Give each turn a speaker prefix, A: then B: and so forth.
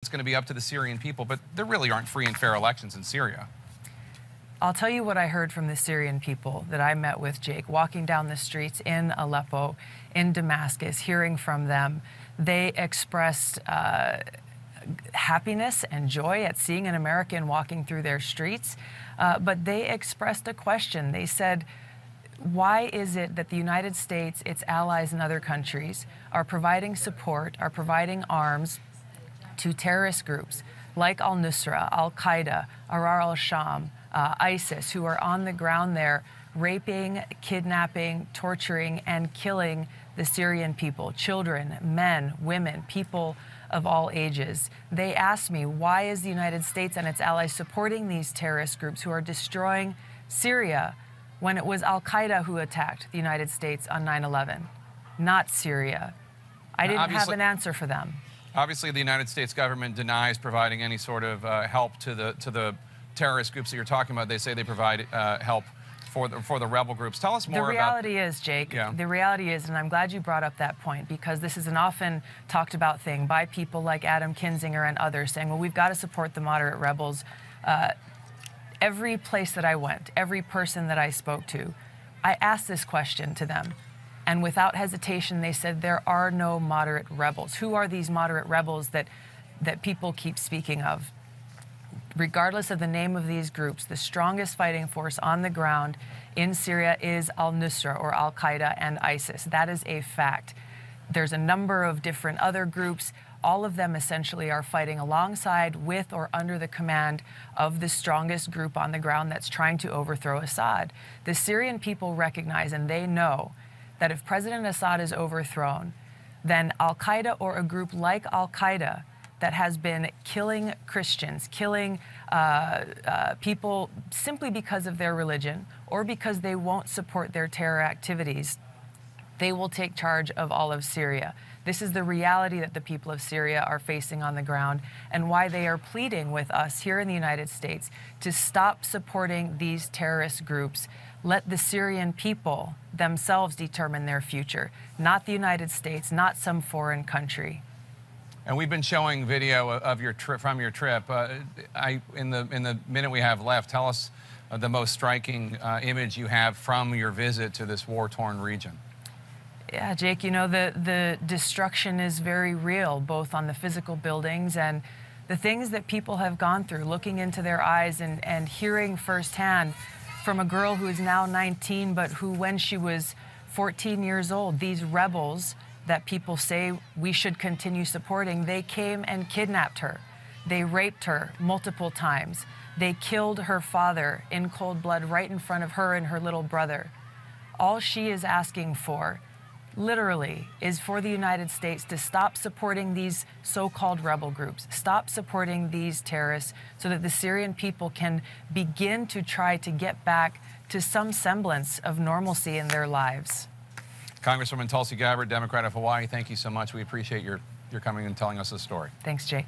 A: it's going to be up to the Syrian people, but there really aren't free and fair elections in Syria.
B: I'll tell you what I heard from the Syrian people that I met with, Jake, walking down the streets in Aleppo, in Damascus, hearing from them. They expressed happiness and joy at seeing an American walking through their streets, but they expressed a question. They said, why is it that the United States, its allies and other countries are providing support, are providing arms to terrorist groups like al-Nusra, al-Qaeda, Ahrar al-Sham, ISIS, who are on the ground there raping, kidnapping, torturing, and killing the Syrian people, children, men, women, people of all ages. They asked me, why is the United States and its allies supporting these terrorist groups who are destroying Syria when it was al-Qaeda who attacked the United States on 9/11, not Syria? I didn't have an answer for them.
A: Obviously, the United States government denies providing any sort of help to the terrorist groups that you're talking about. They say they provide help for the rebel groups. Tell us more about...
B: The reality is, Jake, the reality is, and I'm glad you brought up that point, because this is an often talked about thing by people like Adam Kinzinger and others saying, well, we've got to support the moderate rebels. Every place that I went, every person that I spoke to, I asked this question to them. And without hesitation, they said, there are no moderate rebels. Who are these moderate rebels that people keep speaking of? Regardless of the name of these groups, the strongest fighting force on the ground in Syria is al-Nusra or al-Qaeda and ISIS. That is a fact. There's a number of different other groups. All of them essentially are fighting alongside, with, or under the command of the strongest group on the ground that's trying to overthrow Assad. The Syrian people recognize, and they know, that if President Assad is overthrown, then al-Qaeda or a group like al-Qaeda that has been killing Christians, killing people simply because of their religion or because they won't support their terror activities, they will take charge of all of Syria. This is the reality that the people of Syria are facing on the ground, and why they are pleading with us here in the United States to stop supporting these terrorist groups. Let the Syrian people themselves determine their future, not the United States, not some foreign country.
A: And we've been showing video of your trip, from your trip. In the minute we have left, tell us the most striking image you have from your visit to this war-torn region.
B: Yeah, Jake, you know, the destruction is very real, both on the physical buildings and the things that people have gone through, looking into their eyes and hearing firsthand from a girl who is now 19, but who, when she was 14 years old, these rebels that people say we should continue supporting, they came and kidnapped her. They raped her multiple times. They killed her father in cold blood right in front of her and her little brother. All she is asking for, literally, is for the United States to stop supporting these so-called rebel groups, stop supporting these terrorists, so that the Syrian people can begin to try to get back to some semblance of normalcy in their lives.
A: Congresswoman Tulsi Gabbard, Democrat of Hawaii, thank you so much. We appreciate your coming and telling us this story.
B: Thanks, Jake.